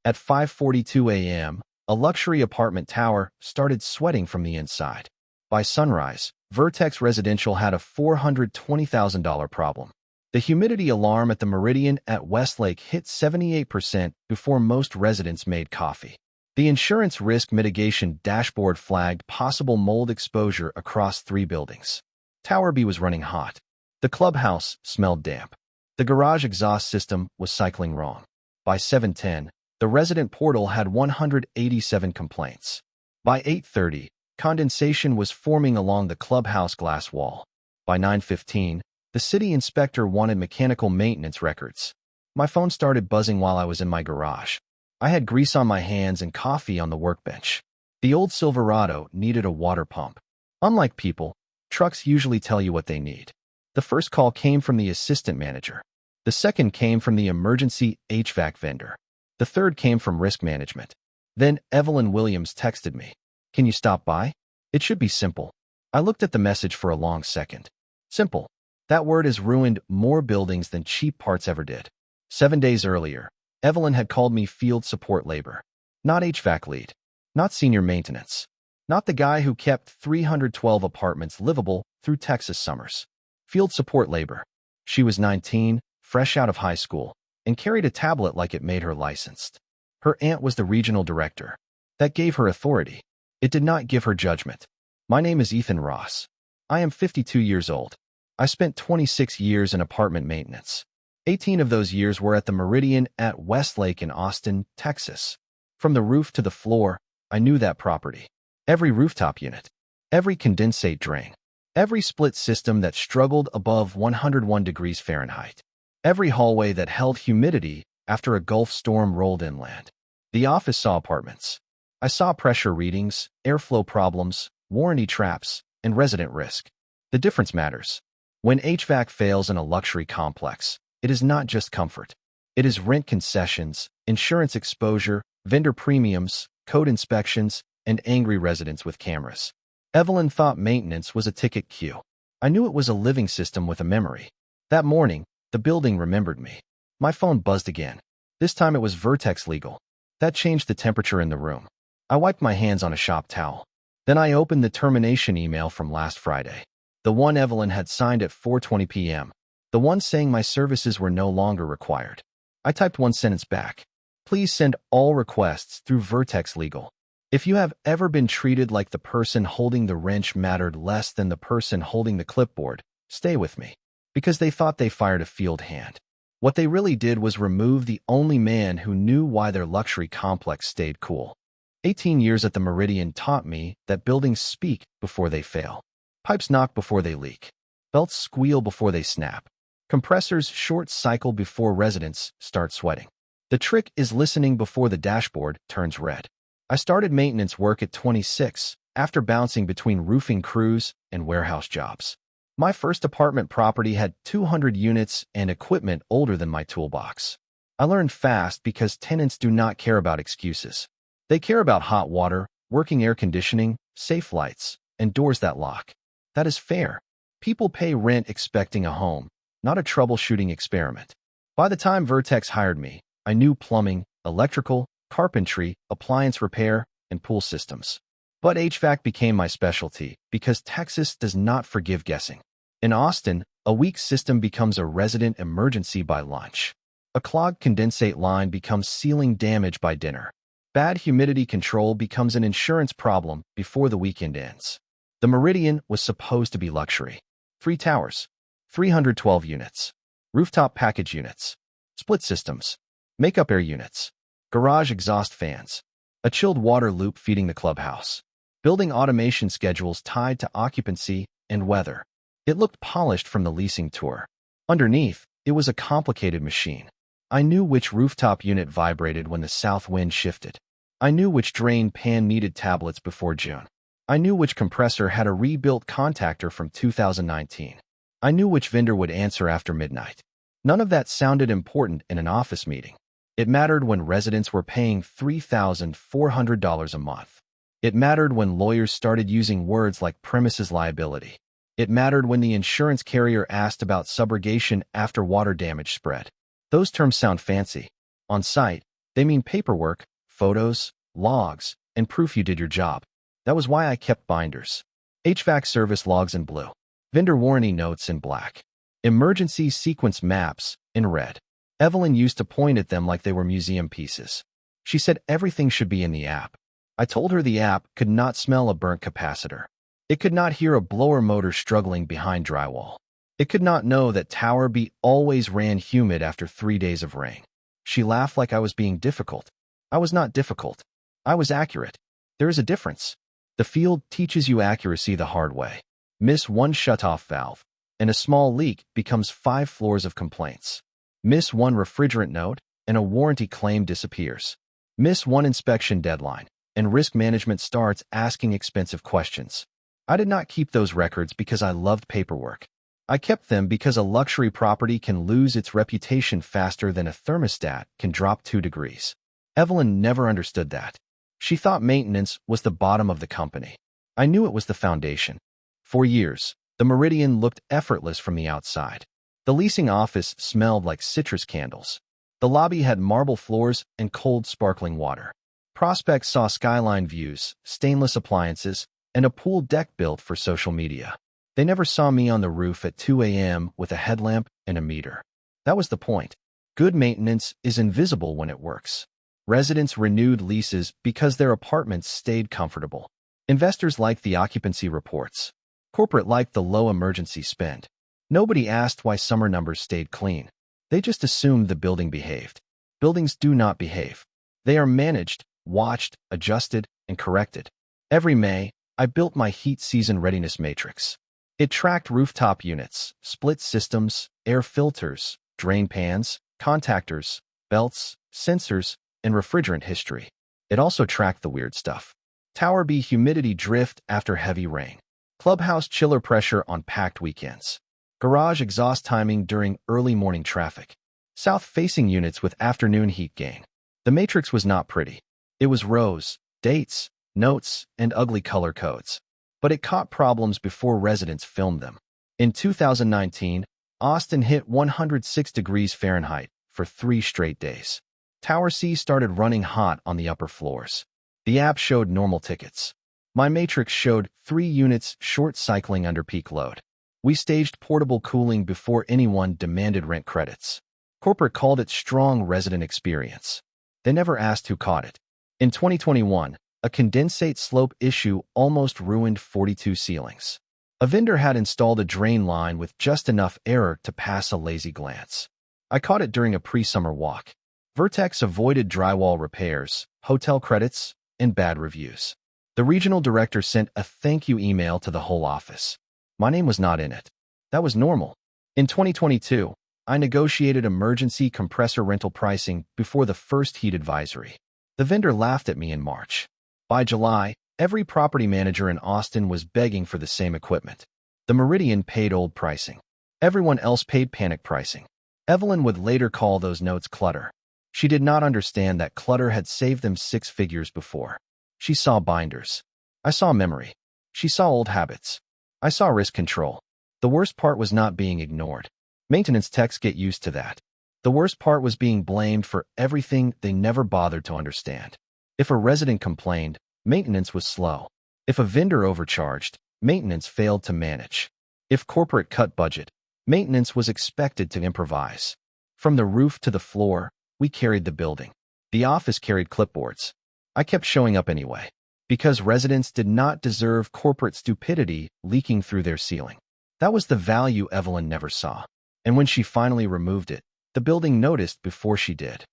At 5:42 a.m., a luxury apartment tower started sweating from the inside. By sunrise, Vertex Residential had a $420,000 problem. The humidity alarm at the Meridian at Westlake hit 78% before most residents made coffee. The insurance risk mitigation dashboard flagged possible mold exposure across 3 buildings. Tower B was running hot. The clubhouse smelled damp. The garage exhaust system was cycling wrong. By 7:10, the resident portal had 187 complaints. By 8:30, condensation was forming along the clubhouse glass wall. By 9:15, the city inspector wanted mechanical maintenance records. My phone started buzzing while I was in my garage. I had grease on my hands and coffee on the workbench. The old Silverado needed a water pump. Unlike people, trucks usually tell you what they need. The first call came from the assistant manager. The second came from the emergency HVAC vendor. The third came from risk management. Then Evelyn Williams texted me. "Can you stop by? It should be simple." I looked at the message for a long second. Simple. That word has ruined more buildings than cheap parts ever did. 7 days earlier, Evelyn had called me field support labor. Not HVAC lead. Not senior maintenance. Not the guy who kept 312 apartments livable through Texas summers. Field support labor. She was 19, fresh out of high school, and carried a tablet like it made her licensed. Her aunt was the regional director. That gave her authority. It did not give her judgment. My name is Ethan Ross. I am 52 years old. I spent 26 years in apartment maintenance. 18 of those years were at the Meridian at Westlake in Austin, Texas. From the roof to the floor, I knew that property. Every rooftop unit. Every condensate drain. Every split system that struggled above 101 degrees Fahrenheit. Every hallway that held humidity after a Gulf storm rolled inland. The office saw apartments. I saw pressure readings, airflow problems, warranty traps, and resident risk. The difference matters. When HVAC fails in a luxury complex, it is not just comfort. It is rent concessions, insurance exposure, vendor premiums, code inspections, and angry residents with cameras. Evelyn thought maintenance was a ticket queue. I knew it was a living system with a memory. That morning, the building remembered me. My phone buzzed again. This time it was Vertex Legal. That changed the temperature in the room. I wiped my hands on a shop towel. Then I opened the termination email from last Friday. The one Evelyn had signed at 4:20 p.m. The one saying my services were no longer required. I typed one sentence back. Please send all requests through Vertex Legal. If you have ever been treated like the person holding the wrench mattered less than the person holding the clipboard, stay with me. Because they thought they fired a field hand. What they really did was remove the only man who knew why their luxury complex stayed cool. 18 years at the Meridian taught me that buildings speak before they fail. Pipes knock before they leak. Belts squeal before they snap. Compressors short cycle before residents start sweating. The trick is listening before the dashboard turns red. I started maintenance work at 26, after bouncing between roofing crews and warehouse jobs. My first apartment property had 200 units and equipment older than my toolbox. I learned fast because tenants do not care about excuses. They care about hot water, working air conditioning, safe lights, and doors that lock. That is fair. People pay rent expecting a home, not a troubleshooting experiment. By the time Vertex hired me, I knew plumbing, electrical, carpentry, appliance repair, and pool systems. But HVAC became my specialty because Texas does not forgive guessing. In Austin, a weak system becomes a resident emergency by lunch. A clogged condensate line becomes ceiling damage by dinner. Bad humidity control becomes an insurance problem before the weekend ends. The Meridian was supposed to be luxury. 3 towers, 312 units, rooftop package units, split systems, makeup air units, garage exhaust fans, a chilled water loop feeding the clubhouse, building automation schedules tied to occupancy and weather. It looked polished from the leasing tour. Underneath, it was a complicated machine. I knew which rooftop unit vibrated when the south wind shifted. I knew which drain pan needed tablets before June. I knew which compressor had a rebuilt contactor from 2019. I knew which vendor would answer after midnight. None of that sounded important in an office meeting. It mattered when residents were paying $3,400 a month. It mattered when lawyers started using words like premises liability. It mattered when the insurance carrier asked about subrogation after water damage spread. Those terms sound fancy. On site, They mean paperwork, photos, logs, and proof you did your job. That was why I kept binders. HVAC service logs in blue. Vendor warranty notes in black. Emergency sequence maps in red. Evelyn used to point at them like they were museum pieces. She said everything should be in the app. I told her the app could not smell a burnt capacitor. It could not hear a blower motor struggling behind drywall. It could not know that Tower B always ran humid after 3 days of rain. She laughed like I was being difficult. I was not difficult. I was accurate. There is a difference. The field teaches you accuracy the hard way. Miss one shutoff valve, and a small leak becomes 5 floors of complaints. Miss one refrigerant note, and a warranty claim disappears. Miss one inspection deadline, and risk management starts asking expensive questions. I did not keep those records because I loved paperwork. I kept them because a luxury property can lose its reputation faster than a thermostat can drop 2 degrees. Evelyn never understood that. She thought maintenance was the bottom of the company. I knew it was the foundation. For years, the Meridian looked effortless from the outside. The leasing office smelled like citrus candles. The lobby had marble floors and cold sparkling water. Prospects saw skyline views, stainless appliances, and a pool deck built for social media. They never saw me on the roof at 2 a.m. with a headlamp and a meter. That was the point. Good maintenance is invisible when it works. Residents renewed leases because their apartments stayed comfortable. Investors liked the occupancy reports. Corporate liked the low emergency spend. Nobody asked why summer numbers stayed clean. They just assumed the building behaved. Buildings do not behave. They are managed, watched, adjusted, and corrected. Every May, I built my heat season readiness matrix. It tracked rooftop units, split systems, air filters, drain pans, contactors, belts, sensors, and refrigerant history. It also tracked the weird stuff. Tower B humidity drift after heavy rain. Clubhouse chiller pressure on packed weekends. Garage exhaust timing during early morning traffic. South-facing units with afternoon heat gain. The matrix was not pretty. It was rows, dates, notes, and ugly color codes. But it caught problems before residents filmed them. In 2019, Austin hit 106 degrees Fahrenheit for 3 straight days. Tower C started running hot on the upper floors. The app showed normal tickets. My matrix showed 3 units short cycling under peak load. We staged portable cooling before anyone demanded rent credits. Corporate called it strong resident experience. They never asked who caught it. In 2021, a condensate slope issue almost ruined 42 ceilings. A vendor had installed a drain line with just enough error to pass a lazy glance. I caught it during a pre-summer walk. Vertex avoided drywall repairs, hotel credits, and bad reviews. The regional director sent a thank you email to the whole office. My name was not in it. That was normal. In 2022, I negotiated emergency compressor rental pricing before the first heat advisory. The vendor laughed at me in March. By July, every property manager in Austin was begging for the same equipment. The Meridian paid old pricing. Everyone else paid panic pricing. Evelyn would later call those notes clutter. She did not understand that clutter had saved them 6 figures before. She saw binders. I saw memory. She saw old habits. I saw risk control. The worst part was not being ignored. Maintenance techs get used to that. The worst part was being blamed for everything they never bothered to understand. If a resident complained, maintenance was slow. If a vendor overcharged, maintenance failed to manage. If corporate cut budget, maintenance was expected to improvise. From the roof to the floor, we carried the building. The office carried clipboards. I kept showing up anyway, because residents did not deserve corporate stupidity leaking through their ceiling. That was the value Evelyn never saw. And when she finally removed it, the building noticed before she did.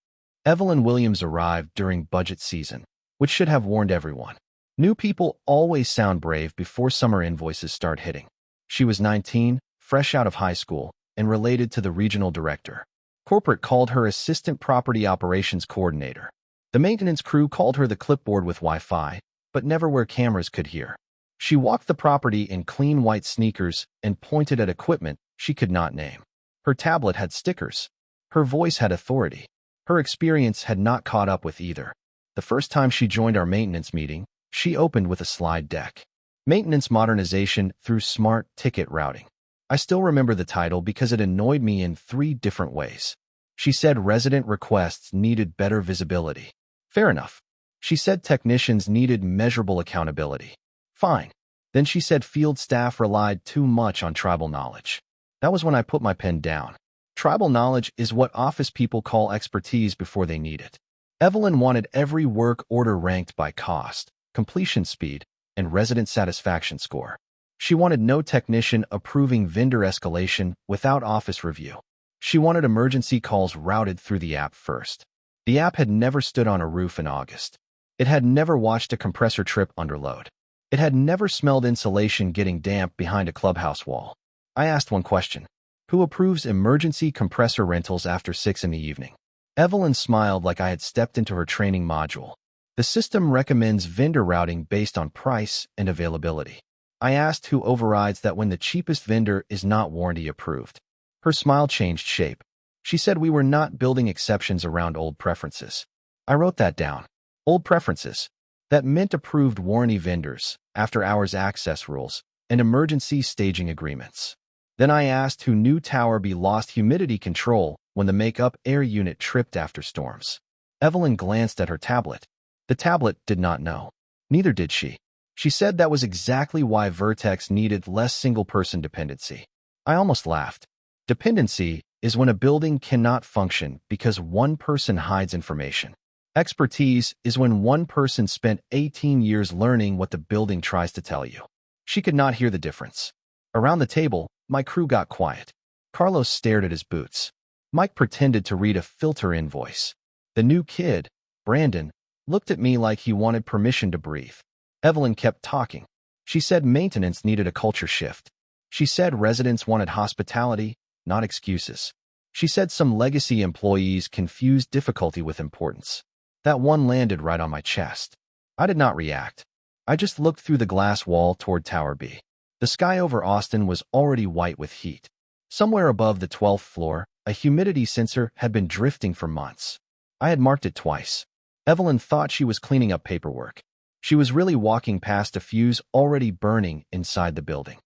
Evelyn Williams arrived during budget season, which should have warned everyone. New people always sound brave before summer invoices start hitting. She was 19, fresh out of high school, and related to the regional director. Corporate called her assistant property operations coordinator. The maintenance crew called her the clipboard with Wi-Fi, but never where cameras could hear. She walked the property in clean white sneakers and pointed at equipment she could not name. Her tablet had stickers. Her voice had authority. Her experience had not caught up with either. The first time she joined our maintenance meeting, she opened with a slide deck. Maintenance Modernization Through Smart Ticket Routing. I still remember the title because it annoyed me in 3 different ways. She said resident requests needed better visibility. Fair enough. She said technicians needed measurable accountability. Fine. Then she said field staff relied too much on tribal knowledge. That was when I put my pen down. Tribal knowledge is what office people call expertise before they need it. Evelyn wanted every work order ranked by cost, completion speed, and resident satisfaction score. She wanted no technician approving vendor escalation without office review. She wanted emergency calls routed through the app first. The app had never stood on a roof in August. It had never watched a compressor trip under load. It had never smelled insulation getting damp behind a clubhouse wall. I asked one question. Who approves emergency compressor rentals after 6 in the evening? Evelyn smiled like I had stepped into her training module. The system recommends vendor routing based on price and availability. I asked who overrides that when the cheapest vendor is not warranty approved. Her smile changed shape. She said we were not building exceptions around old preferences. I wrote that down. Old preferences. That meant approved warranty vendors, after-hours access rules, and emergency staging agreements. Then I asked who knew Tower B lost humidity control when the make-up air unit tripped after storms. Evelyn glanced at her tablet. The tablet did not know. Neither did she. She said that was exactly why Vertex needed less single-person dependency. I almost laughed. Dependency is when a building cannot function because one person hides information. Expertise is when one person spent 18 years learning what the building tries to tell you. She could not hear the difference. Around the table, my crew got quiet. Carlos stared at his boots. Mike pretended to read a filter-in voice. The new kid, Brandon, looked at me like he wanted permission to breathe. Evelyn kept talking. She said maintenance needed a culture shift. She said residents wanted hospitality, not excuses. She said some legacy employees confused difficulty with importance. That one landed right on my chest. I did not react. I just looked through the glass wall toward Tower B. The sky over Austin was already white with heat. Somewhere above the 12th floor, a humidity sensor had been drifting for months. I had marked it twice. Evelyn thought she was cleaning up paperwork. She was really walking past a fuse already burning inside the building.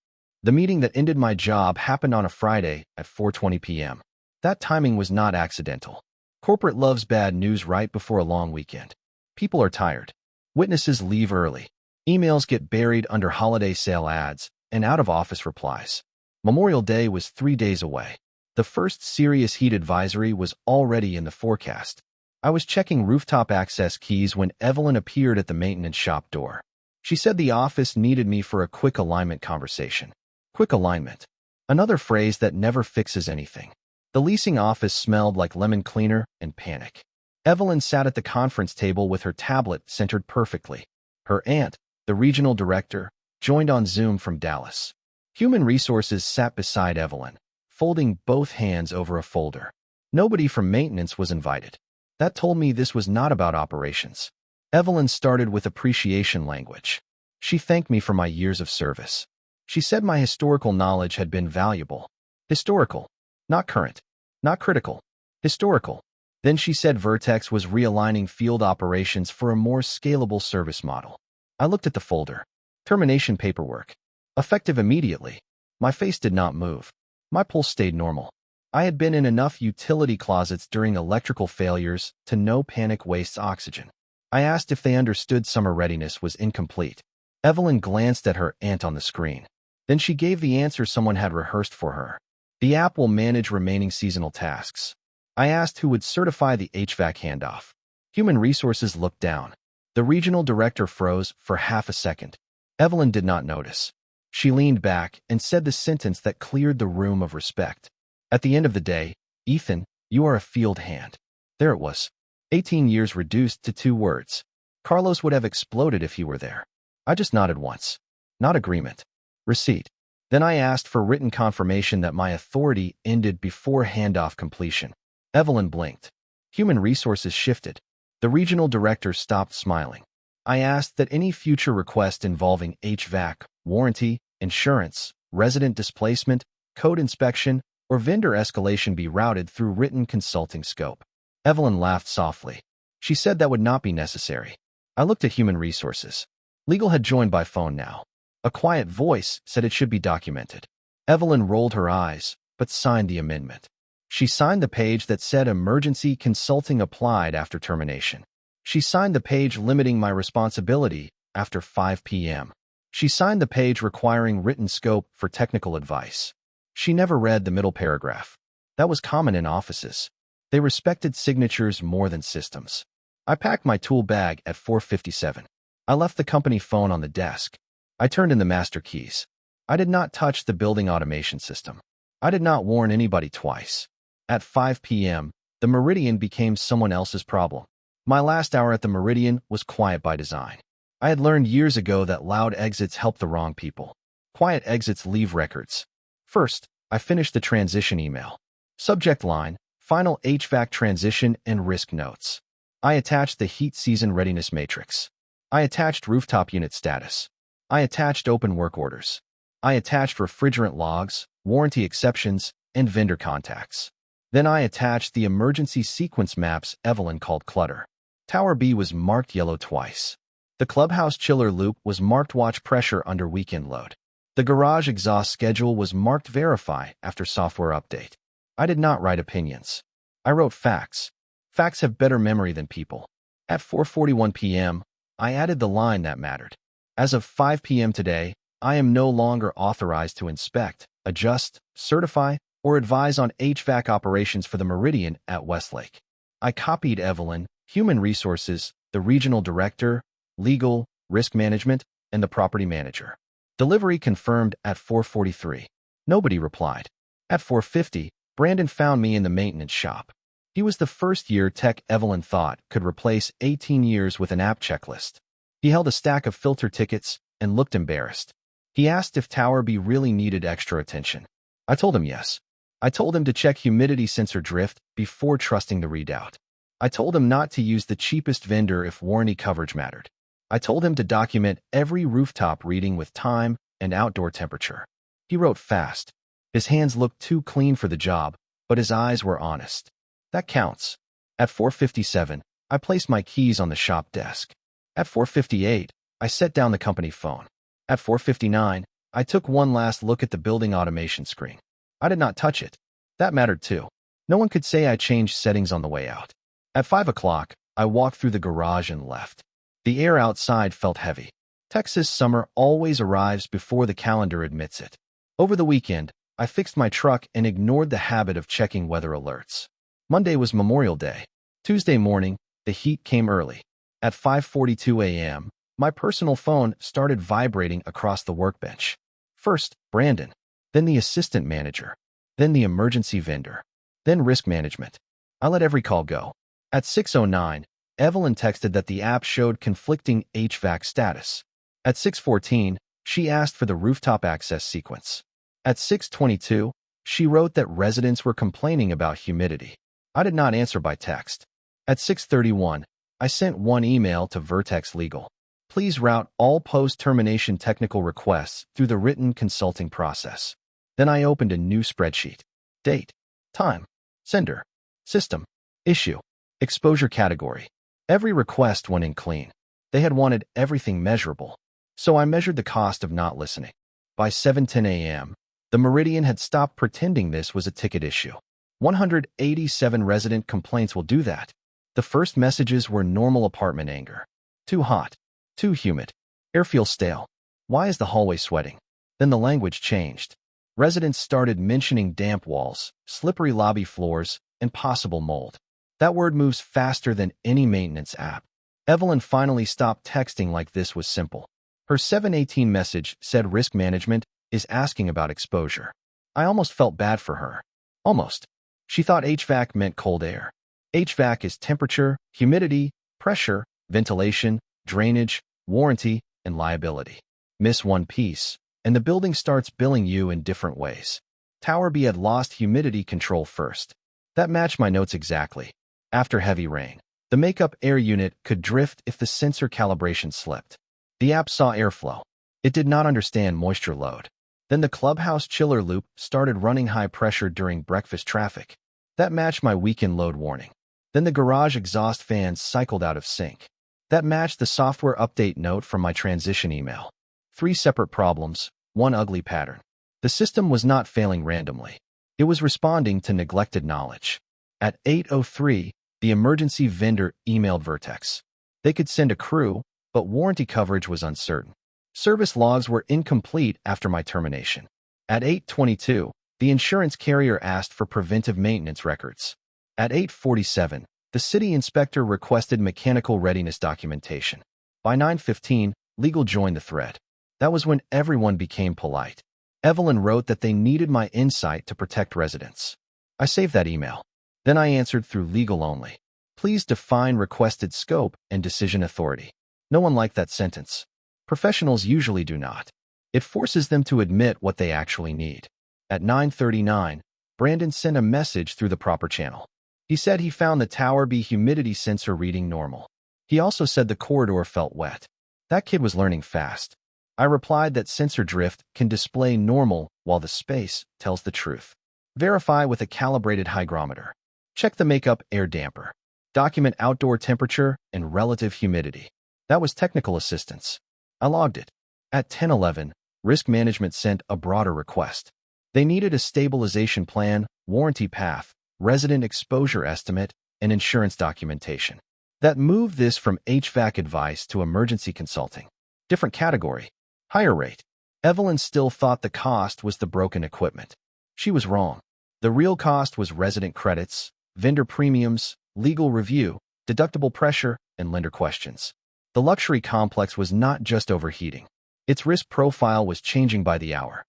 The meeting that ended my job happened on a Friday at 4:20 p.m. That timing was not accidental. Corporate loves bad news right before a long weekend. People are tired. Witnesses leave early. Emails get buried under holiday sale ads and out-of-office replies. Memorial Day was 3 days away. The first serious heat advisory was already in the forecast. I was checking rooftop access keys when Evelyn appeared at the maintenance shop door. She said the office needed me for a quick alignment conversation. Quick alignment. Another phrase that never fixes anything. The leasing office smelled like lemon cleaner and panic. Evelyn sat at the conference table with her tablet centered perfectly. Her aunt, the regional director, joined on Zoom from Dallas. Human Resources sat beside Evelyn, folding both hands over a folder. Nobody from maintenance was invited. That told me this was not about operations. Evelyn started with appreciation language. She thanked me for my years of service. She said my historical knowledge had been valuable. Historical. Not current. Not critical. Historical. Then she said Vertex was realigning field operations for a more scalable service model. I looked at the folder. Termination paperwork. Effective immediately. My face did not move. My pulse stayed normal. I had been in enough utility closets during electrical failures to know panic wastes oxygen. I asked if they understood summer readiness was incomplete. Evelyn glanced at her aunt on the screen. Then she gave the answer someone had rehearsed for her. The app will manage remaining seasonal tasks. I asked who would certify the HVAC handoff. Human Resources looked down. The regional director froze for half a second. Evelyn did not notice. She leaned back and said the sentence that cleared the room of respect. At the end of the day, Ethan, you are a field hand. There it was. 18 years reduced to 2 words. Carlos would have exploded if he were there. I just nodded once. Not agreement. Receipt. Then I asked for written confirmation that my authority ended before handoff completion. Evelyn blinked. Human Resources shifted. The regional director stopped smiling. I asked that any future request involving HVAC, warranty, insurance, resident displacement, code inspection, or vendor escalation be routed through written consulting scope. Evelyn laughed softly. She said that would not be necessary. I looked at Human Resources. Legal had joined by phone now. A quiet voice said it should be documented. Evelyn rolled her eyes, but signed the amendment. She signed the page that said emergency consulting applied after termination. She signed the page limiting my responsibility after 5 p.m. She signed the page requiring written scope for technical advice. She never read the middle paragraph. That was common in offices. They respected signatures more than systems. I packed my tool bag at 4:57. I left the company phone on the desk. I turned in the master keys. I did not touch the building automation system. I did not warn anybody twice. At 5 p.m., the Meridian became someone else's problem. My last hour at the Meridian was quiet by design. I had learned years ago that loud exits help the wrong people. Quiet exits leave records. First, I finished the transition email. Subject line, final HVAC transition and risk notes. I attached the heat season readiness matrix. I attached rooftop unit status. I attached open work orders. I attached refrigerant logs, warranty exceptions, and vendor contacts. Then I attached the emergency sequence maps Evelyn called clutter. Tower B was marked yellow twice. The clubhouse chiller loop was marked watch pressure under weekend load. The garage exhaust schedule was marked verify after software update. I did not write opinions. I wrote facts. Facts have better memory than people. At 4:41 p.m., I added the line that mattered. As of 5 p.m. today, I am no longer authorized to inspect, adjust, certify, or advise on HVAC operations for the Meridian at Westlake. I copied Evelyn, Human Resources, the Regional Director, Legal, Risk Management, and the Property Manager. Delivery confirmed at 4:43. Nobody replied. At 4:50, Brandon found me in the maintenance shop. He was the first-year tech Evelyn thought could replace 18 years with an app checklist. He held a stack of filter tickets and looked embarrassed. He asked if Tower B really needed extra attention. I told him yes. I told him to check humidity sensor drift before trusting the readout. I told him not to use the cheapest vendor if warranty coverage mattered. I told him to document every rooftop reading with time and outdoor temperature. He wrote fast. His hands looked too clean for the job, but his eyes were honest. That counts. At 4:57, I placed my keys on the shop desk. At 4:58, I set down the company phone. At 4:59, I took one last look at the building automation screen. I did not touch it. That mattered too. No one could say I changed settings on the way out. At 5 o'clock, I walked through the garage and left. The air outside felt heavy. Texas summer always arrives before the calendar admits it. Over the weekend, I fixed my truck and ignored the habit of checking weather alerts. Monday was Memorial Day. Tuesday morning, the heat came early. At 5:42 a.m., my personal phone started vibrating across the workbench. First, Brandon, then the assistant manager, then the emergency vendor, then risk management. I let every call go. At 6:09, Evelyn texted that the app showed conflicting HVAC status. At 6:14, she asked for the rooftop access sequence. At 6:22, she wrote that residents were complaining about humidity. I did not answer by text. At 6:31, I sent one email to Vertex Legal. Please route all post-termination technical requests through the written consulting process. Then I opened a new spreadsheet. Date, time, sender, system, issue, exposure category. Every request went in clean. They had wanted everything measurable. So I measured the cost of not listening. By 7:10 a.m., the Meridian had stopped pretending this was a ticket issue. 187 resident complaints will do that. The first messages were normal apartment anger. Too hot. Too humid. Air feels stale. Why is the hallway sweating? Then the language changed. Residents started mentioning damp walls, slippery lobby floors, and possible mold. That word moves faster than any maintenance app. Evelyn finally stopped texting like this was simple. Her 7:18 message said risk management is asking about exposure. I almost felt bad for her. Almost. She thought HVAC meant cold air. HVAC is temperature, humidity, pressure, ventilation, drainage, warranty, and liability. Miss one piece, and the building starts billing you in different ways. Tower B had lost humidity control first. That matched my notes exactly. After heavy rain, the makeup air unit could drift if the sensor calibration slipped. The app saw airflow. It did not understand moisture load. Then the clubhouse chiller loop started running high pressure during breakfast traffic. That matched my weekend load warning. Then the garage exhaust fans cycled out of sync. That matched the software update note from my transition email. 3 separate problems, one ugly pattern. The system was not failing randomly. It was responding to neglected knowledge. At 8:03, the emergency vendor emailed Vertex. They could send a crew, but warranty coverage was uncertain. Service logs were incomplete after my termination. At 8:22, the insurance carrier asked for preventive maintenance records. At 8:47, the city inspector requested mechanical readiness documentation. By 9:15, legal joined the thread. That was when everyone became polite. Evelyn wrote that they needed my insight to protect residents. I saved that email. Then I answered through legal only. Please define requested scope and decision authority. No one liked that sentence. Professionals usually do not. It forces them to admit what they actually need. At 9:39, Brandon sent a message through the proper channel. He said he found the Tower B humidity sensor reading normal. He also said the corridor felt wet. That kid was learning fast. I replied that sensor drift can display normal while the space tells the truth. Verify with a calibrated hygrometer. Check the makeup air damper. Document outdoor temperature and relative humidity. That was technical assistance. I logged it. At 10:11, Risk Management sent a broader request. They needed a stabilization plan, warranty path, resident exposure estimate, and insurance documentation. That moved this from HVAC advice to emergency consulting. Different category. Higher rate. Evelyn still thought the cost was the broken equipment. She was wrong. The real cost was resident credits, vendor premiums, legal review, deductible pressure, and lender questions. The luxury complex was not just overheating. Its risk profile was changing by the hour.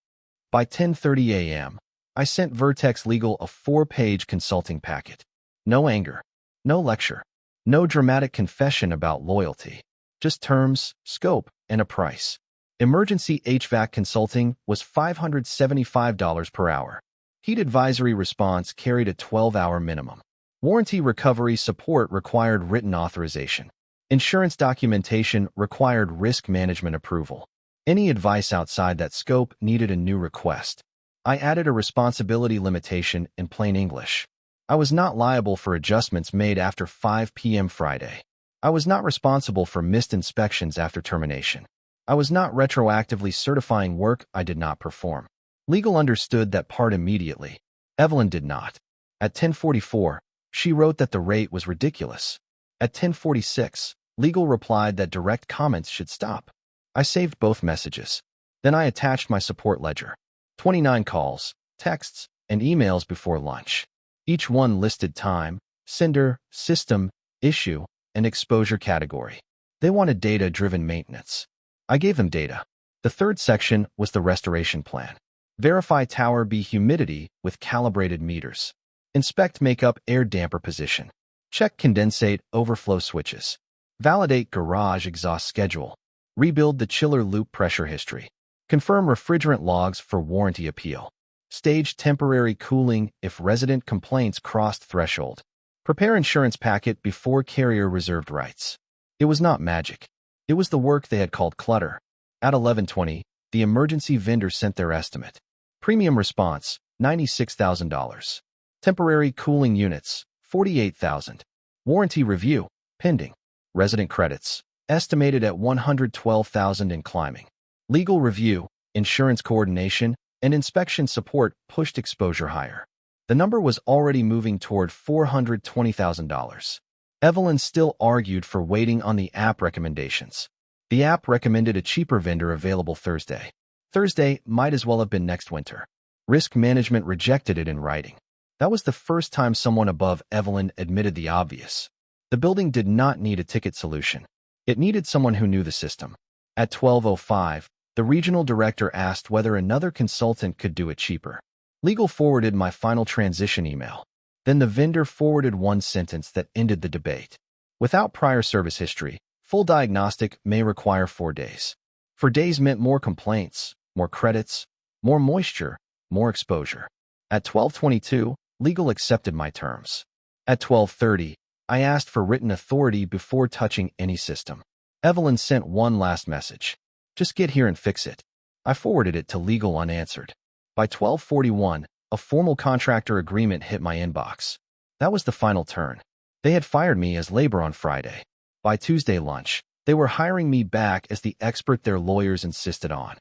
By 10:30 a.m., I sent Vertex Legal a 4-page consulting packet. No anger, no lecture, no dramatic confession about loyalty. Just terms, scope, and a price. Emergency HVAC consulting was $575 per hour. Heat advisory response carried a 12-hour minimum. Warranty recovery support required written authorization. Insurance documentation required risk management approval. Any advice outside that scope needed a new request. I added a responsibility limitation in plain English. I was not liable for adjustments made after 5 p.m. Friday. I was not responsible for missed inspections after termination. I was not retroactively certifying work I did not perform. Legal understood that part immediately. Evelyn did not. At 10:44, she wrote that the rate was ridiculous. At 10:46, legal replied that direct comments should stop. I saved both messages. Then I attached my support ledger. 29 calls, texts, and emails before lunch. Each one listed time, sender, system, issue, and exposure category. They wanted data-driven maintenance. I gave them data. The third section was the restoration plan. Verify Tower B humidity with calibrated meters. Inspect makeup air damper position. Check condensate overflow switches. Validate garage exhaust schedule. Rebuild the chiller loop pressure history. Confirm refrigerant logs for warranty appeal. Stage temporary cooling if resident complaints crossed threshold. Prepare insurance packet before carrier reserved rights. It was not magic. It was the work they had called clutter. At 11:20, the emergency vendor sent their estimate. Premium response, $96,000. Temporary cooling units, $48,000. Warranty review, pending. Resident credits, estimated at $112,000 and climbing. Legal review, insurance coordination, and inspection support pushed exposure higher. The number was already moving toward $420,000. Evelyn still argued for waiting on the app recommendations. The app recommended a cheaper vendor available Thursday. Thursday might as well have been next winter. Risk management rejected it in writing. That was the first time someone above Evelyn admitted the obvious. The building did not need a ticket solution. It needed someone who knew the system. At 12:05, the regional director asked whether another consultant could do it cheaper. Legal forwarded my final transition email. Then the vendor forwarded one sentence that ended the debate. Without prior service history, full diagnostic may require 4 days. 4 days meant more complaints, more credits, more moisture, more exposure. At 12:22, legal accepted my terms. At 12:30, I asked for written authority before touching any system. Evelyn sent one last message. Just get here and fix it. I forwarded it to legal unanswered. By 12:41, a formal contractor agreement hit my inbox. That was the final turn. They had fired me as labor on Friday. By Tuesday lunch, they were hiring me back as the expert their lawyers insisted on.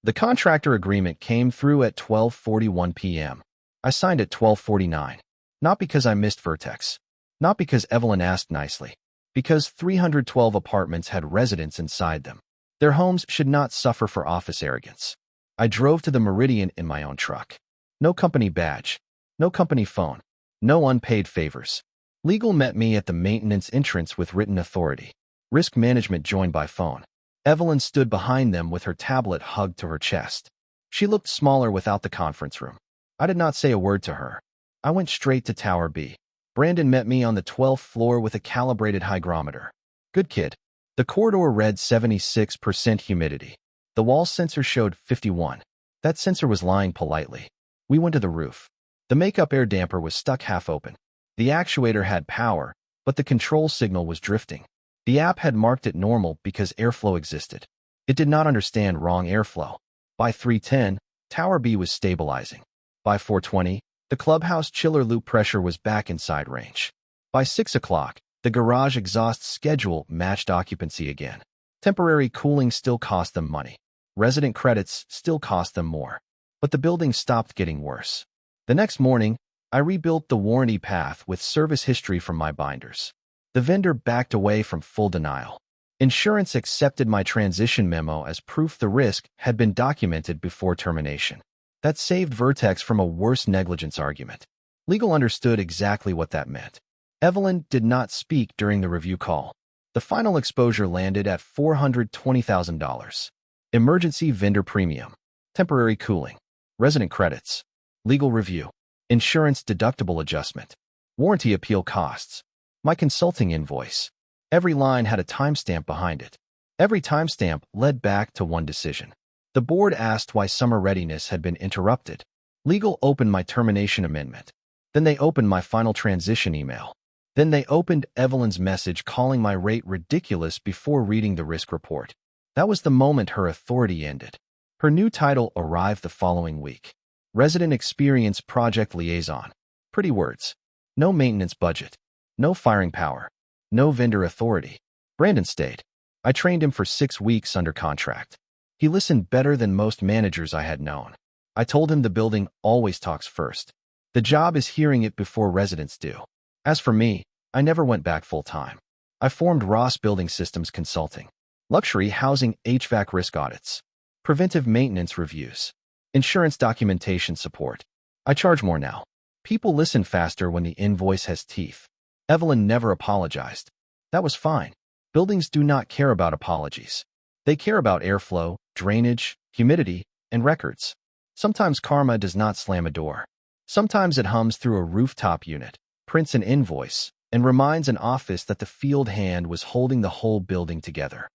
The contractor agreement came through at 12:41 p.m. I signed at 12:49. Not because I missed Vertex. Not because Evelyn asked nicely. Because 312 apartments had residents inside them. Their homes should not suffer for office arrogance. I drove to the Meridian in my own truck. No company badge. No company phone. No unpaid favors. Legal met me at the maintenance entrance with written authority. Risk management joined by phone. Evelyn stood behind them with her tablet hugged to her chest. She looked smaller without the conference room. I did not say a word to her. I went straight to Tower B. Brandon met me on the 12th floor with a calibrated hygrometer. Good kid. The corridor read 76% humidity. The wall sensor showed 51. That sensor was lying politely. We went to the roof. The makeup air damper was stuck half open. The actuator had power, but the control signal was drifting. The app had marked it normal because airflow existed. It did not understand wrong airflow. By 3:10, Tower B was stabilizing. By 4:20, the clubhouse chiller loop pressure was back inside range. By 6 o'clock, the garage exhaust schedule matched occupancy again. Temporary cooling still cost them money. Resident credits still cost them more. But the building stopped getting worse. The next morning, I rebuilt the warranty path with service history from my binders. The vendor backed away from full denial. Insurance accepted my transition memo as proof the risk had been documented before termination. That saved Vertex from a worse negligence argument. Legal understood exactly what that meant. Evelyn did not speak during the review call. The final exposure landed at $420,000. Emergency vendor premium. Temporary cooling. Resident credits. Legal review. Insurance deductible adjustment. Warranty appeal costs. My consulting invoice. Every line had a timestamp behind it. Every timestamp led back to one decision. The board asked why summer readiness had been interrupted. Legal opened my termination amendment. Then they opened my final transition email. Then they opened Evelyn's message calling my rate ridiculous before reading the risk report. That was the moment her authority ended. Her new title arrived the following week. Resident Experience Project Liaison. Pretty words. No maintenance budget. No firing power. No vendor authority. Brandon stayed. I trained him for 6 weeks under contract. He listened better than most managers I had known. I told him the building always talks first. The job is hearing it before residents do. As for me, I never went back full-time. I formed Ross Building Systems Consulting. Luxury housing HVAC risk audits. Preventive maintenance reviews. Insurance documentation support. I charge more now. People listen faster when the invoice has teeth. Evelyn never apologized. That was fine. Buildings do not care about apologies. They care about airflow, drainage, humidity, and records. Sometimes karma does not slam a door. Sometimes it hums through a rooftop unit, prints an invoice, and reminds an office that the field hand was holding the whole building together.